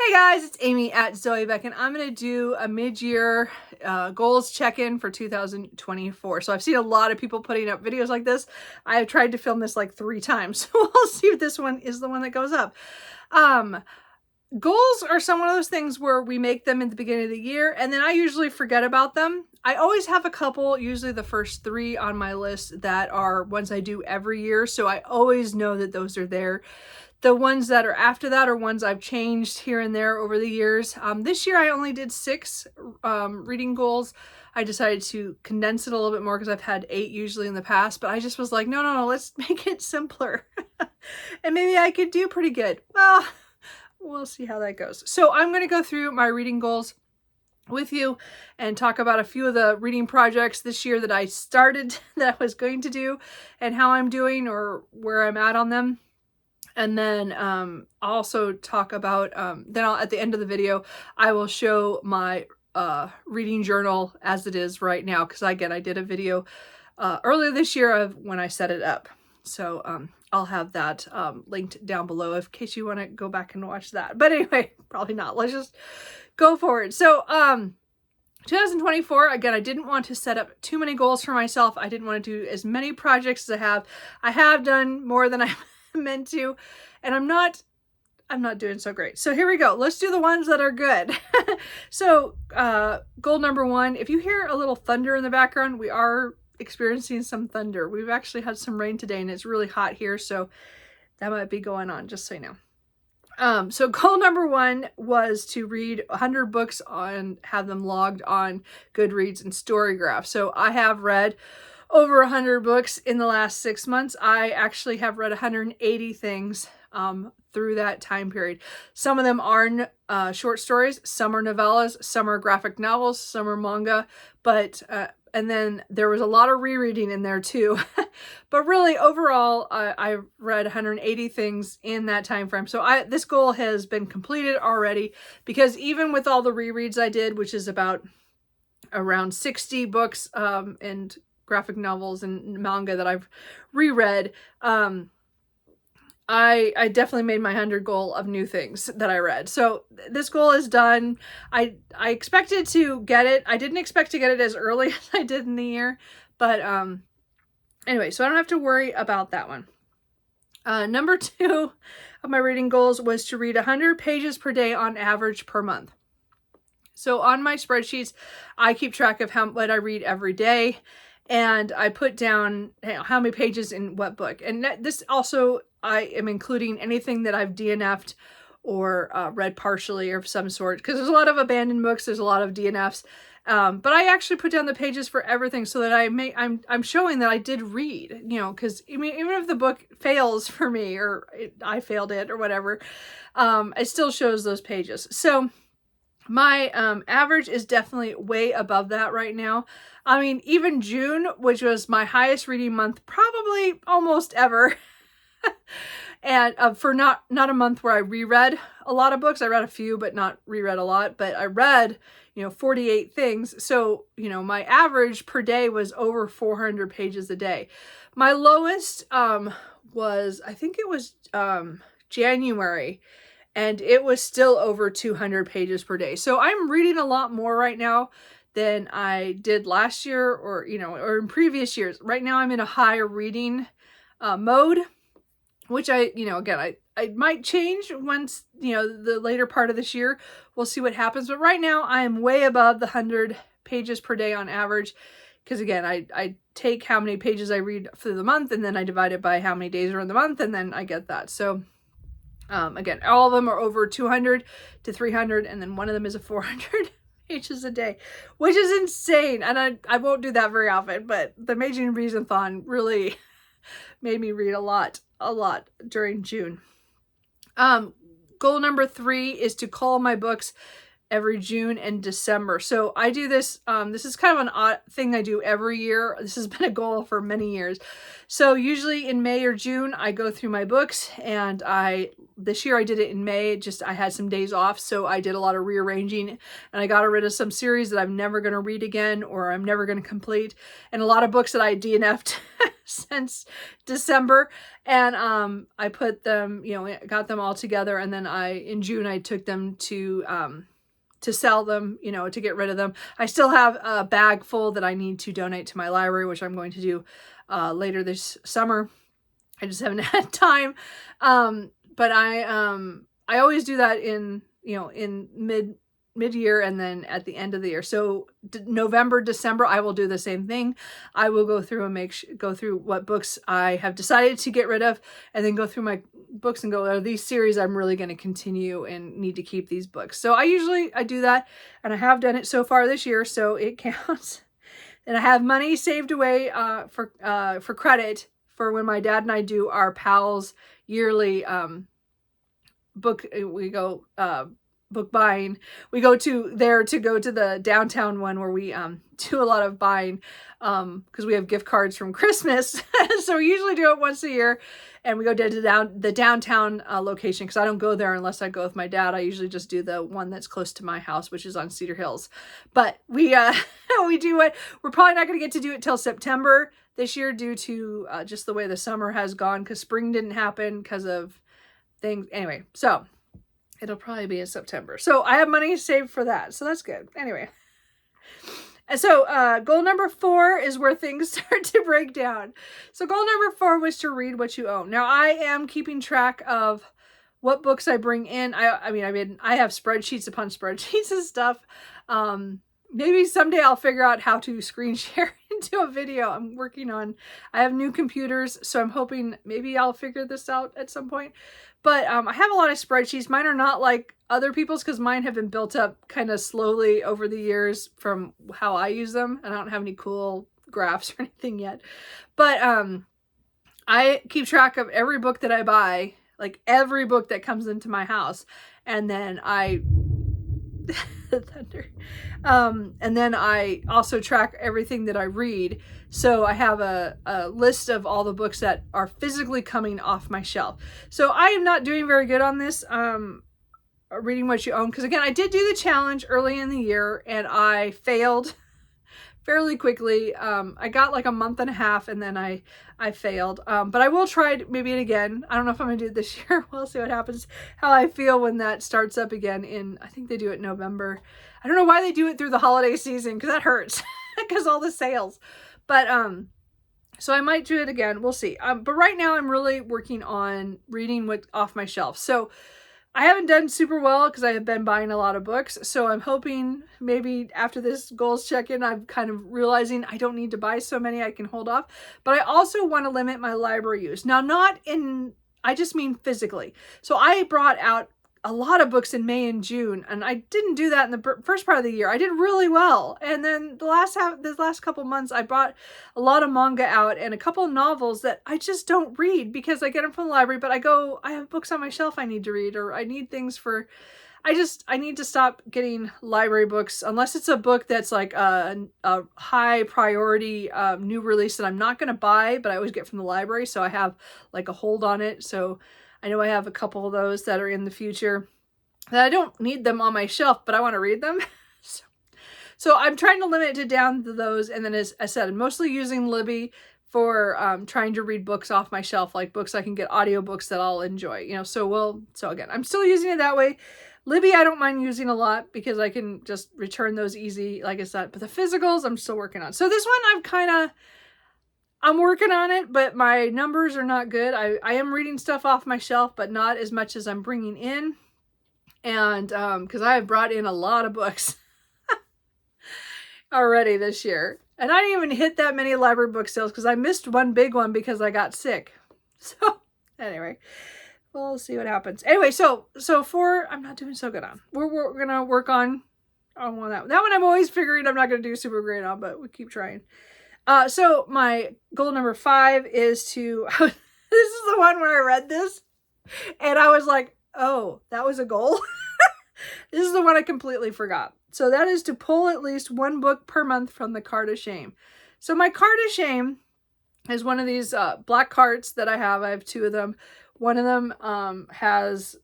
Hey guys, it's Amy at Zoe Beck, and I'm going to do a mid-year goals check-in for 2024. So I've seen a lot of people putting up videos like this. I have tried to film this like 3 times, so we'll see if this one is the one that goes up. Goals are one of those things where we make them at the beginning of the year, and then I usually forget about them. I always have a couple, usually the first 3 on my list that are ones I do every year, so I always know that those are there. The ones that are after that are ones I've changed here and there over the years. This year I only did 6 reading goals. I decided to condense it a little bit more because I've had 8 usually in the past, but I just was like, no, let's make it simpler. And maybe I could do pretty good. Well, we'll see how that goes. So I'm going to go through my reading goals with you and talk about a few of the reading projects this year that I started that I was going to do and how I'm doing or where I'm at on them. And then I'll also talk about, at the end of the video, I will show my reading journal as it is right now. Because again, I did a video earlier this year of when I set it up. So I'll have that linked down below in case you want to go back and watch that. But anyway, probably not. Let's just go forward. So 2024, again, I didn't want to set up too many goals for myself. I didn't want to do as many projects as I have. I have done more than I meant to, and I'm not doing so great. So here we go. Let's do the ones that are good. So goal number 1, if you hear a little thunder in the background, we are experiencing some thunder. We've actually had some rain today and it's really hot here, so that might be going on, just so you know. So goal number 1 was to read 100 books and have them logged on Goodreads and Storygraph. So I have read over 100 books in the last 6 months. I actually have read 180 things through that time period. Some of them are short stories, some are novellas, some are graphic novels, some are manga, but and then there was a lot of rereading in there too. But really, overall, I read 180 things in that time frame. So this goal has been completed already, because even with all the rereads I did, which is about around 60 books and graphic novels and manga that I've reread, I definitely made my 100 goal of new things that I read. So this goal is done. I expected to get it. I didn't expect to get it as early as I did in the year, but anyway, so I don't have to worry about that one. Number 2 of my reading goals was to read 100 pages per day on average per month. So on my spreadsheets, I keep track of what I read every day, and I put down how many pages in what book. And this also, I am including anything that I've DNF'd or read partially or of some sort, because there's a lot of abandoned books, there's a lot of DNFs. But I actually put down the pages for everything so that I'm showing that I did read, you know, because I mean, even if the book fails for me or I failed it or whatever, it still shows those pages. So my average is definitely way above that right now. I mean, even June, which was my highest reading month probably almost ever, and for not a month where I reread a lot of books. I read a few, but not reread a lot. But I read, 48 things. So, my average per day was over 400 pages a day. My lowest was, I think it was January, and it was still over 200 pages per day. So I'm reading a lot more right now than I did last year or in previous years. Right now I'm in a high reading mode, which again, I might change once, the later part of this year. We'll see what happens. But right now I am way above the 100 pages per day on average. Because again, I take how many pages I read for the month, and then I divide it by how many days are in the month, and then I get that. So again, all of them are over 200 to 300, and then one of them is a 400 pages a day, which is insane. And I won't do that very often, but the Amazing Readathon really made me read a lot during June. Goal number 3 is to cull my books every June and December. So I do this, this is kind of an odd thing I do every year. This has been a goal for many years. So usually in May or June, I go through my books, and this year I did it in May, I had some days off. So I did a lot of rearranging, and I got rid of some series that I'm never going to read again, or I'm never going to complete. And a lot of books that I DNF'd since December. And I put them, got them all together. And then in June, I took them to sell them, to get rid of them. I still have a bag full that I need to donate to my library, which I'm going to do later this summer. I just haven't had time. But I always do that in mid-year and then at the end of the year. So November, December, I will do the same thing. I will go through and go through what books I have decided to get rid of, and then go through my books and go, are these series I'm really going to continue and need to keep these books? So I do that, and I have done it so far this year, so it counts. And I have money saved away for credit for when my dad and I do our pals yearly book. We go book buying. We go to the downtown one where we do a lot of buying because we have gift cards from Christmas. So we usually do it once a year, and we go to the downtown location, because I don't go there unless I go with my dad. I usually just do the one that's close to my house, which is on Cedar Hills. But we we do it. We're probably not going to get to do it till September this year, due to just the way the summer has gone, because spring didn't happen because of things. Anyway, so it'll probably be in September. So I have money saved for that. So that's good. Anyway. And so goal number 4 is where things start to break down. So goal number 4 was to read what you own. Now I am keeping track of what books I bring in. I mean, I have spreadsheets upon spreadsheets of stuff. Maybe someday I'll figure out how to screen share into a video. I'm working on, I have new computers, so I'm hoping maybe I'll figure this out at some point. But I have a lot of spreadsheets. Mine are not like other people's, because mine have been built up kind of slowly over the years from how I use them. And I don't have any cool graphs or anything yet. But I keep track of every book that I buy, like every book that comes into my house. And then thunder. And then I also track everything that I read. So I have a list of all the books that are physically coming off my shelf. So I am not doing very good on this, reading what you own. Because again, I did do the challenge early in the year, and I failed fairly quickly. I got like a month and a half, and then I failed. But I will try maybe it again. I don't know if I'm gonna do it this year. We'll see what happens, how I feel when that starts up again I think they do it in November. I don't know why they do it through the holiday season, because that hurts because all the sales. But so I might do it again. We'll see. But right now I'm really working on reading what's off my shelf. So I haven't done super well because I have been buying a lot of books. So I'm hoping maybe after this goals check-in, I'm kind of realizing I don't need to buy so many, I can hold off. But I also want to limit my library use. Now, I just mean physically. So I brought out a lot of books in May and June, and I didn't do that in the first part of the year. I did really well. And then the last couple months, I brought a lot of manga out and a couple of novels that I just don't read because I get them from the library, but I have books on my shelf I need to read, or I need things for, I need to stop getting library books unless it's a book that's like a high priority new release that I'm not going to buy, but I always get from the library. So I have like a hold on it. So I know I have a couple of those that are in the future that I don't need them on my shelf, but I want to read them. So I'm trying to limit it down to those. And then, as I said, I'm mostly using Libby for trying to read books off my shelf, like books I can get, audiobooks that I'll enjoy, so again, I'm still using it that way. Libby, I don't mind using a lot because I can just return those easy, like I said, but the physicals I'm still working on. So this one I'm working on it, but my numbers are not good. I am reading stuff off my shelf, but not as much as I'm bringing in. And because I have brought in a lot of books already this year. And I didn't even hit that many library book sales because I missed one big one because I got sick. So anyway, we'll see what happens. Anyway, so 4, I'm not doing so good on. We're going to work on that one. That one I'm always figuring I'm not going to do super great on, but we keep trying. So my goal number 5 is to, this is the one where I read this and I was like, oh, that was a goal. This is the one I completely forgot. So that is to pull at least one book per month from the card of shame. So my card of shame is one of these black cards that I have. I have two of them. One of them has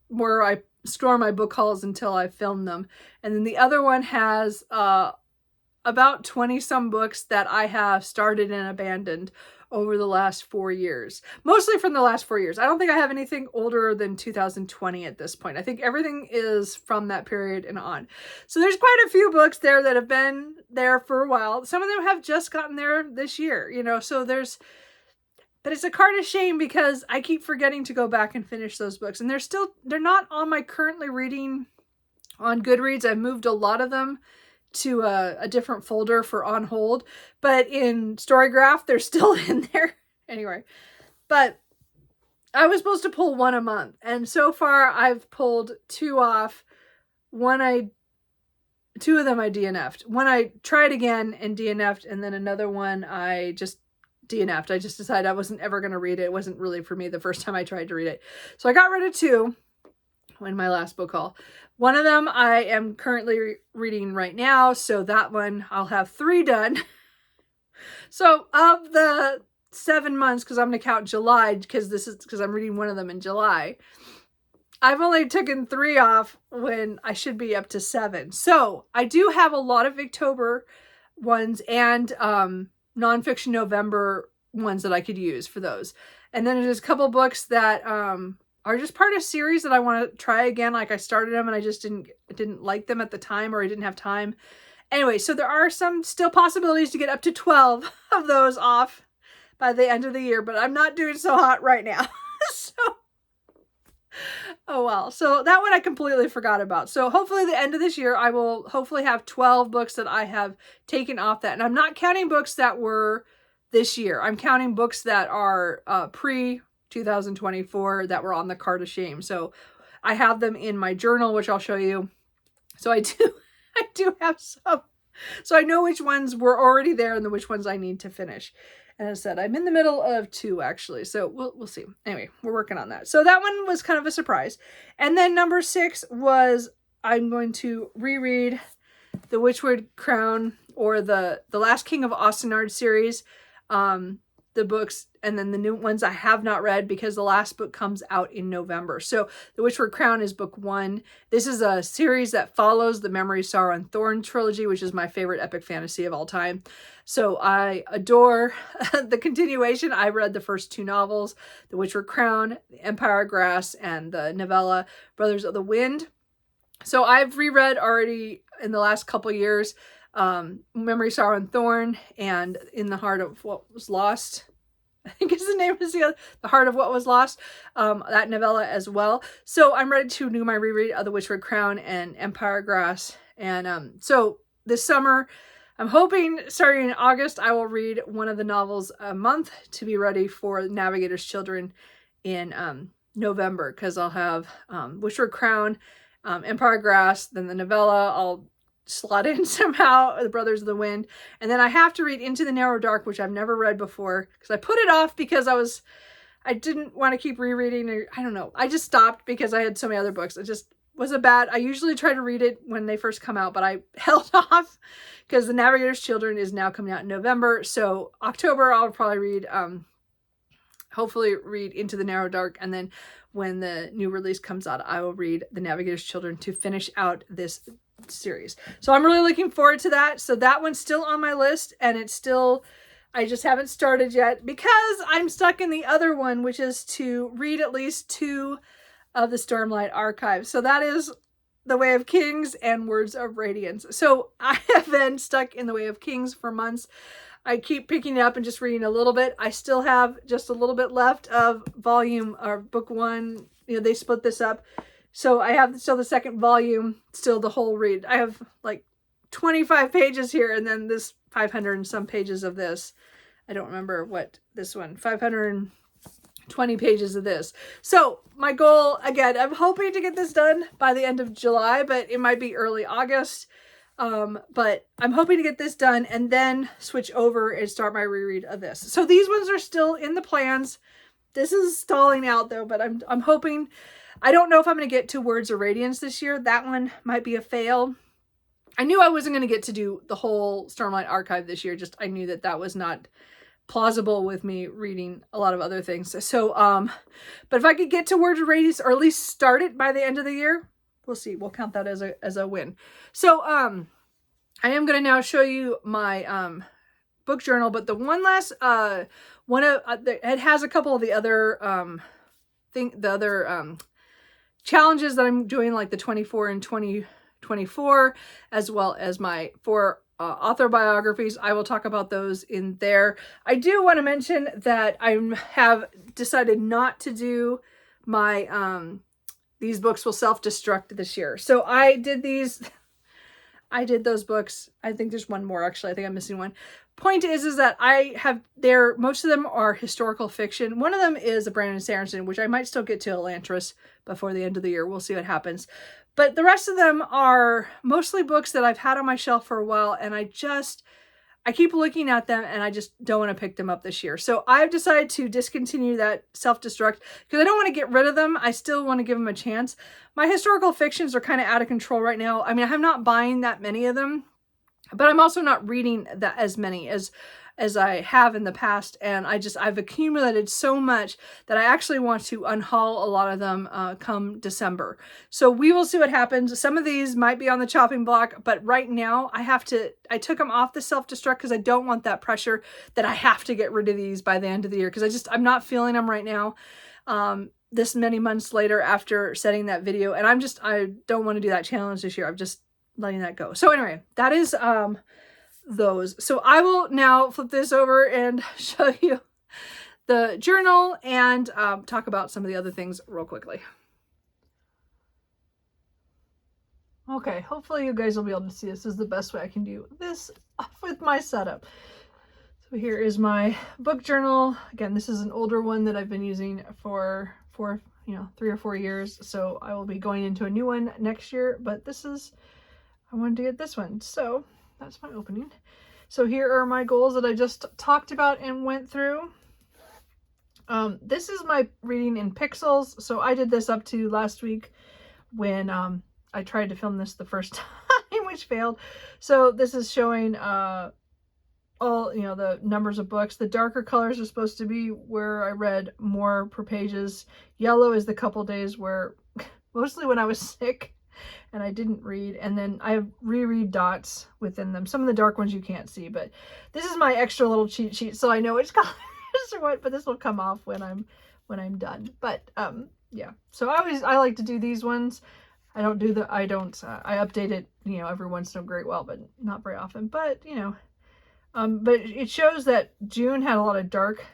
where I store my book hauls until I film them. And then the other one has about 20 some books that I have started and abandoned over the last 4 years. Mostly from the last 4 years. I don't think I have anything older than 2020 at this point. I think everything is from that period and on. So there's quite a few books there that have been there for a while. Some of them have just gotten there this year, you know, so there's, but it's a card of shame because I keep forgetting to go back and finish those books. And they're not on my currently reading on Goodreads. I've moved a lot of them to a different folder for on hold, but in Storygraph, they're still in there. Anyway, but I was supposed to pull one a month. And so far I've pulled two off. Two of them I DNF'd. One I tried again and DNF'd, and then another one I just DNF'd. I just decided I wasn't ever going to read it. It wasn't really for me the first time I tried to read it. So I got rid of two in my last book haul. One of them I am currently reading right now, so that one I'll have 3 done. So of the 7 months, because I'm going to count July, because I'm reading one of them in July, I've only taken 3 off when I should be up to 7. So I do have a lot of Victober ones and nonfiction November ones that I could use for those. And then there's a couple books that are just part of a series that I want to try again. Like I started them and I just didn't like them at the time, or I didn't have time. Anyway, so there are some still possibilities to get up to 12 of those off by the end of the year, but I'm not doing so hot right now. So, oh well. So that one I completely forgot about. So hopefully the end of this year, I will hopefully have 12 books that I have taken off that. And I'm not counting books that were this year. I'm counting books that are pre-2024 that were on the card of shame. So I have them in my journal, which I'll show you. So I do have some. So I know which ones were already there and which ones I need to finish. And as I said, I'm in the middle of 2 actually. So we'll see. Anyway, we're working on that. So that one was kind of a surprise. And then number 6 was I'm going to reread the Witchwood Crown, or the Last King of Austenard series. The books, and then the new ones I have not read because the last book comes out in November. So The Witchwood Crown is book 1. This is a series that follows the Memory, Sorrow, and Thorn trilogy, which is my favorite epic fantasy of all time. So I adore the continuation. I read the first 2 novels, The Witchwood Crown, The Empire of Grass, and the novella Brothers of the Wind. So I've reread already in the last couple years Memory, Sorrow, and Thorn, and In the Heart of What Was Lost, I think is the name is the Heart of What Was Lost, that novella as well. So I'm ready to do my reread of The Witchwood Crown and Empire Grass. And so this summer, I'm hoping starting in August, I will read one of the novels a month to be ready for Navigator's Children in November, because I'll have Witchwood Crown, Empire Grass, then the novella I'll slot in somehow, The Brothers of the Wind, and then I have to read Into the Narrow Dark, which I've never read before, because I put it off because I didn't want to keep rereading, or I don't know, I just stopped because I had so many other books. It just was I usually try to read it when they first come out, but I held off because The Navigator's Children is now coming out in November. So October I'll probably read hopefully read Into the Narrow Dark, and then when the new release comes out, I will read The Navigator's Children to finish out this series. So I'm really looking forward to that. So that one's still on my list, and it's still, I just haven't started yet because I'm stuck in the other one, which is to read at least 2 of the Stormlight Archives. So that is The Way of Kings and Words of Radiance. So I have been stuck in The Way of Kings for months. I keep picking it up and just reading a little bit. I still have just a little bit left of book 1. You know, they split this up. So I have still the second volume, still the whole read. I have like 25 pages here, and then this 500 and some pages of this. I don't remember what this one, 520 pages of this. So my goal, again, I'm hoping to get this done by the end of July, but it might be early August. But I'm hoping to get this done and then switch over and start my reread of this. So these ones are still in the plans. This is stalling out though, but I'm hoping I don't know if I'm going to get to Words of Radiance this year. That one might be a fail. I knew I wasn't going to get to do the whole Stormlight Archive this year. Just I knew that that was not plausible with me reading a lot of other things. So, but if I could get to Words of Radiance, or at least start it by the end of the year, we'll see. We'll count that as a win. So, I am going to now show you my book journal, but the one last it has a couple of the other challenges that I'm doing, like the 24 and 2024, as well as my 4 author biographies. I will talk about those in there. I do want to mention that I have decided not to do my these books will self-destruct this year. So I did those books. I think there's one more, actually. I think I'm missing one. Point is that most of them are historical fiction. One of them is a Brandon Sanderson, which I might still get to Elantris before the end of the year. We'll see what happens. But the rest of them are mostly books that I've had on my shelf for a while, and I keep looking at them and I just don't want to pick them up this year. So I've decided to discontinue that self-destruct because I don't want to get rid of them. I still want to give them a chance. My historical fictions are kind of out of control right now. I mean, I'm not buying that many of them, but I'm also not reading that as many as I have in the past. And I've accumulated so much that I actually want to unhaul a lot of them come December. So we will see what happens. Some of these might be on the chopping block, but right now I took them off the self-destruct because I don't want that pressure that I have to get rid of these by the end of the year, because I'm not feeling them right now. This many months later after setting that video, and I don't want to do that challenge this year. I'm just letting that go. So anyway, that is those. So I will now flip this over and show you the journal and talk about some of the other things real quickly. Okay, hopefully you guys will be able to see this. This is the best way I can do this with my setup. So here is my book journal. Again, this is an older one that I've been using for 3 or 4 years. So I will be going into a new one next year, but I wanted to get this one. So that's my opening. So here are my goals that I just talked about and went through. This is my reading in pixels. So I did this up to last week when I tried to film this the first time, which failed. So this is showing all, the numbers of books. The darker colors are supposed to be where I read more per pages. Yellow is the couple days where, mostly when I was sick and I didn't read. And then I have reread dots within them. Some of the dark ones you can't see, but this is my extra little cheat sheet, so I know which colors are what, but this will come off when I'm done. But yeah, so I like to do these ones. I update it, every once in a great while, but not very often. But, but it shows that June had a lot of dark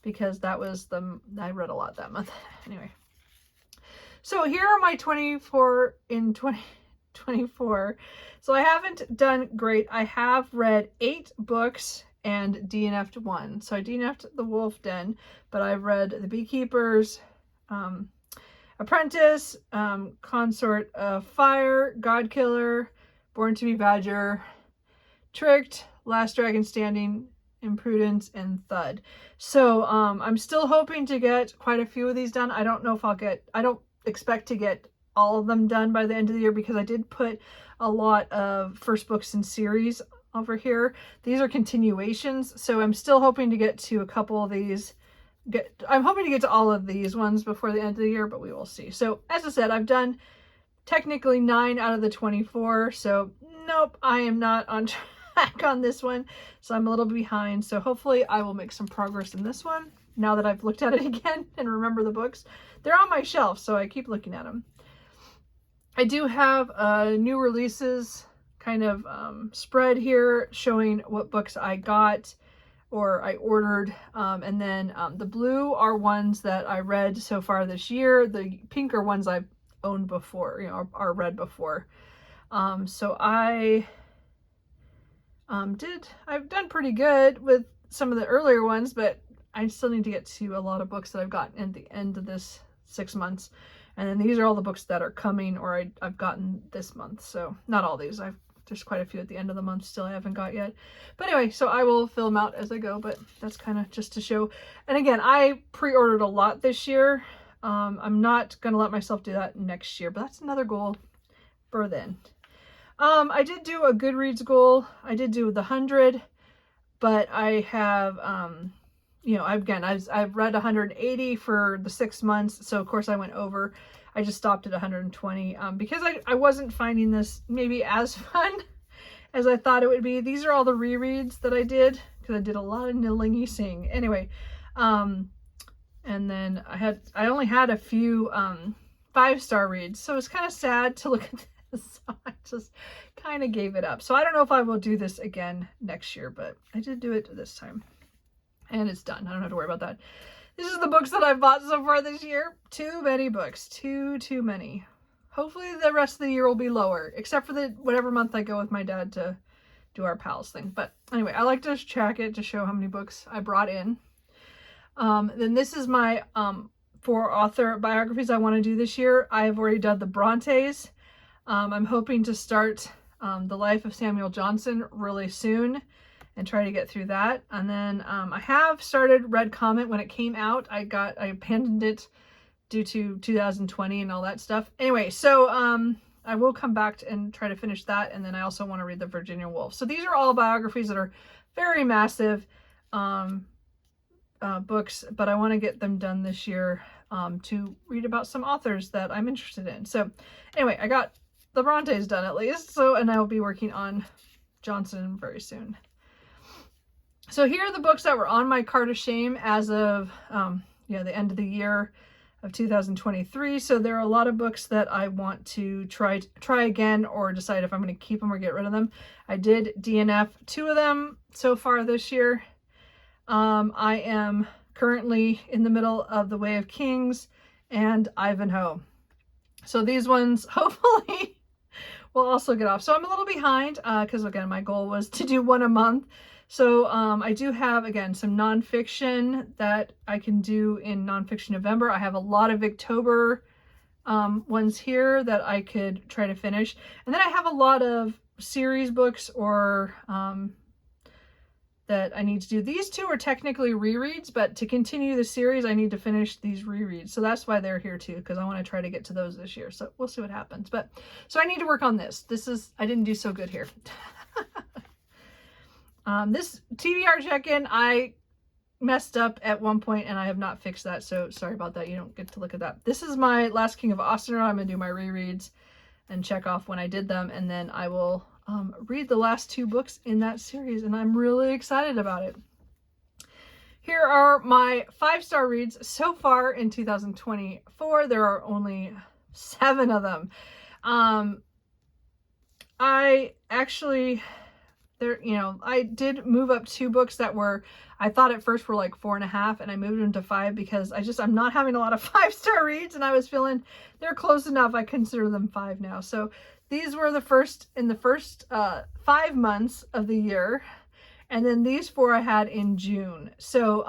because I read a lot that month. Anyway. So here are my 24 in 2024. So I haven't done great. I have read 8 books and DNF'd 1. So I DNF'd The Wolf Den, but I've read The Beekeepers, Apprentice, Consort of Fire, Godkiller, Born to be Badger, Tricked, Last Dragon Standing, Imprudence, and Thud. So I'm still hoping to get quite a few of these done. I don't know if I don't expect to get all of them done by the end of the year because I did put a lot of first books in series over here. These are continuations, so I'm still hoping to get to a couple of these. I'm hoping to get to all of these ones before the end of the year, but we will see. So as I said, I've done technically 9 out of the 24, so nope, I am not on track on this one, so I'm a little behind. So hopefully I will make some progress in this one now that I've looked at it again and remember the books. They're on my shelf, so I keep looking at them. I do have new releases kind of spread here showing what books I got or I ordered. And then the blue are ones that I read so far this year. The pink are ones I've owned before, are read before. So I've done pretty good with some of the earlier ones, but I still need to get to a lot of books that I've gotten at the end of this 6 months. And then these are all the books that are coming or I've gotten this month. So not all these. There's quite a few at the end of the month still I haven't got yet. But anyway, so I will fill them out as I go, but that's kind of just to show. And again, I pre-ordered a lot this year. I'm not going to let myself do that next year, but that's another goal for then. I did do a Goodreads goal. I did do the 100, but I have, you know, I've read 180 for the 6 months. So of course I went over. I just stopped at 120 because I wasn't finding this maybe as fun as I thought it would be. These are all the rereads that I did because I did a lot of Nilingi Sing. Anyway, and then I only had a few 5-star reads, so it's kind of sad to look at this. So I just kind of gave it up. So I don't know if I will do this again next year, but I did do it this time. And it's done. I don't have to worry about that. This is the books that I've bought so far this year. Too many books. Too many. Hopefully the rest of the year will be lower, except for the whatever month I go with my dad to do our pals thing. But anyway, I like to track it to show how many books I brought in. Then this is my 4 author biographies I want to do this year. I have already done the Brontes. I'm hoping to start The Life of Samuel Johnson really soon and try to get through that. And then I have started Red Comet when it came out. I abandoned it due to 2020 and all that stuff. Anyway, so I will come back and try to finish that. And then I also want to read the Virginia Woolf. So these are all biographies that are very massive books, but I want to get them done this year to read about some authors that I'm interested in. So anyway, I got the Brontes done at least. So, and I'll be working on Johnson very soon. So here are the books that were on my card of shame as of the end of the year of 2023. So there are a lot of books that I want to try again or decide if I'm going to keep them or get rid of them. I did DNF 2 of them so far this year. I am currently in the middle of The Way of Kings and Ivanhoe. So these ones hopefully will also get off. So I'm a little behind because again, my goal was to do 1 a month. So I do have, again, some nonfiction that I can do in Nonfiction November. I have a lot of Victober ones here that I could try to finish. And then I have a lot of series books or that I need to do. These 2 are technically rereads, but to continue the series, I need to finish these rereads. So that's why they're here too, because I want to try to get to those this year. So we'll see what happens. But so I need to work on this. I didn't do so good here. This TBR check-in, I messed up at one point and I have not fixed that. So sorry about that. You don't get to look at that. This is my Last King of Ostenro. I'm going to do my rereads and check off when I did them. And then I will read the last 2 books in that series. And I'm really excited about it. Here are my 5-star reads so far in 2024. There are only 7 of them. I actually... I did move up 2 books that I thought at first were like 4.5, and I moved them to 5 because I'm not having a lot of 5-star reads, and I was feeling they're close enough. I consider them 5 now. So these were in the first 5 months of the year, and then these 4 I had in June. So,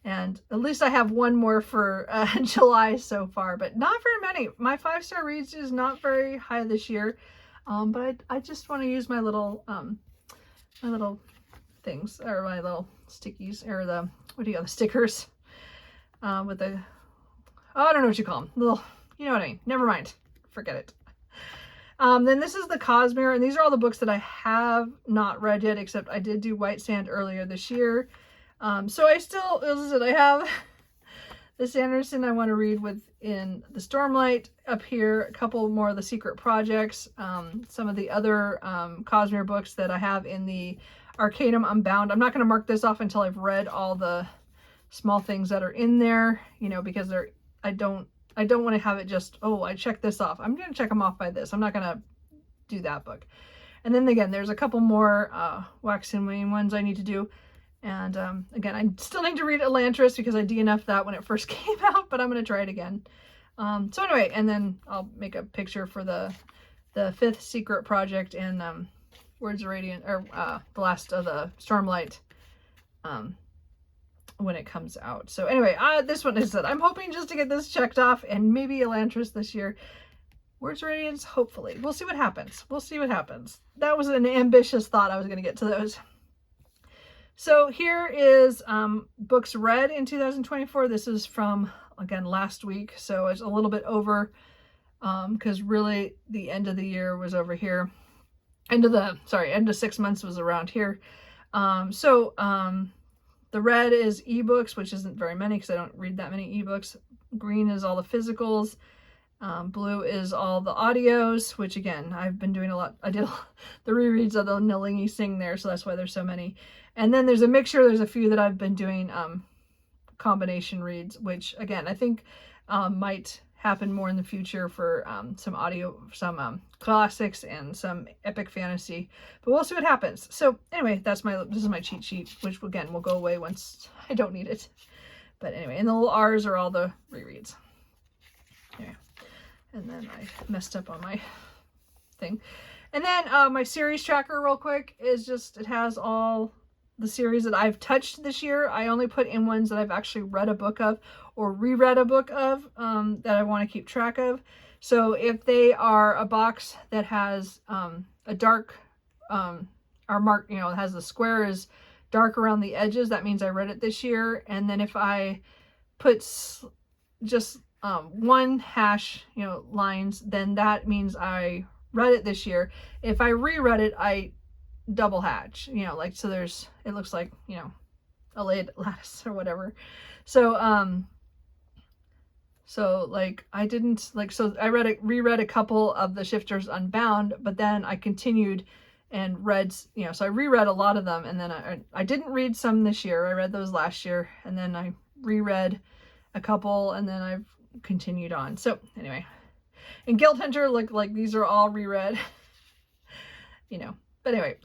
and at least I have 1 more for July so far, but not very many. My 5-star reads is not very high this year. But I just want to use my little things, or my little stickies, or the stickers, with the, I don't know what you call them, little, you know what I mean, never mind, forget it. Then this is the Cosmere, and these are all the books that I have not read yet, except I did do White Sand earlier this year. So I still, as I said, I have the Sanderson I want to read within the Stormlight up here, a couple more of the Secret Projects, some of the other Cosmere books that I have in the Arcanum Unbound. I'm not going to mark this off until I've read all the small things that are in there, because I don't want to have it just, oh, I checked this off. I'm going to check them off by this. I'm not going to do that book. And then again, there's a couple more Wax and Wayne ones I need to do. And again, I still need to read Elantris because I DNF'd that when it first came out, but I'm going to try it again. So anyway, and then I'll make a picture for the 5th Secret Project and Words of Radiant, or the last of the Stormlight when it comes out. So anyway, this one is that I'm hoping just to get this checked off, and maybe Elantris this year. Words of Radiance, hopefully. We'll see what happens. We'll see what happens. That was an ambitious thought I was going to get to those. So here is books read in 2024. This is from again last week, so it's a little bit over, because really the end of the year was over here. End of 6 months was around here. The red is ebooks, which isn't very many because I don't read that many ebooks. Green is all the physicals. Blue is all the audios, which again, I've been doing a lot. I did the rereads of the Nalingi Sing there, so that's why there's so many. And then there's a mixture. There's a few that I've been doing combination reads, which again, I think might happen more in the future for some audio, some classics and some epic fantasy, but we'll see what happens. So anyway, this is my cheat sheet, which again will go away once I don't need it. But anyway, and the little R's are all the rereads. Anyway, and then I messed up on my thing. And then my series tracker real quick is just, it has all the series that I've touched this year. I only put in ones that I've actually read a book of or reread a book of, that I want to keep track of. So if they are a box that has a dark, or mark, you know, it has the square is dark around the edges, that means I read it this year. And then if I put just one hash, you know, lines, then that means I read it this year. If I reread it, I double hatch, you know, like, so there's, it looks like, you know, a lattice or whatever. So like I didn't like, so I reread a couple of the Shifters Unbound, but then I continued and read, you know, so I reread a lot of them, and then I didn't read some this year. I read those last year, and then I reread a couple, and then I've continued on. So anyway, and Guild Hunter, like these are all reread, you know. But anyway,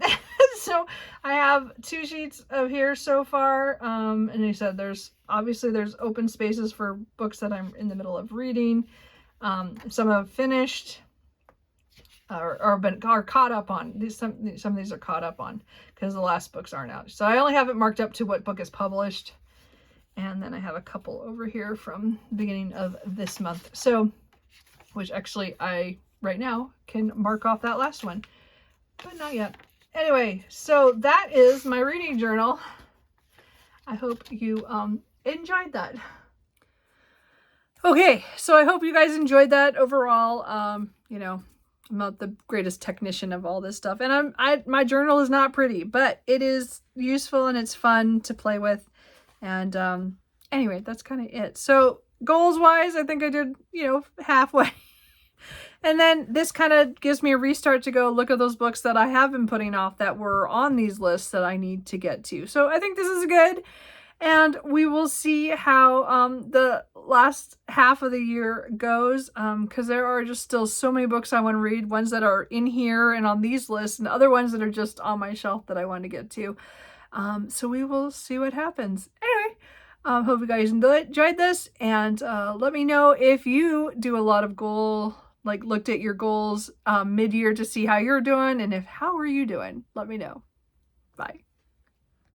so I have 2 sheets of here so far. And he said there's open spaces for books that I'm in the middle of reading. Some have finished or are caught up on. Some of these are caught up on because the last books aren't out. So I only have it marked up to what book is published. And then I have a couple over here from the beginning of this month. So, which actually I right now can mark off that last one. But not yet. Anyway, so that is my reading journal. I hope you enjoyed that. Okay, so I hope you guys enjoyed that overall. You know, I'm not the greatest technician of all this stuff, and my journal is not pretty, but it is useful and it's fun to play with. And anyway, that's kind of it. So goals wise, I think I did, you know, halfway. And then this kind of gives me a restart to go look at those books that I have been putting off that were on these lists that I need to get to. So I think this is good. And we will see how the last half of the year goes, because there are just still so many books I want to read, ones that are in here and on these lists, and other ones that are just on my shelf that I want to get to. So we will see what happens. Anyway, hope you guys enjoyed this, and let me know if you do a lot of looked at your goals mid-year to see how you're doing, and how are you doing? Let me know. Bye.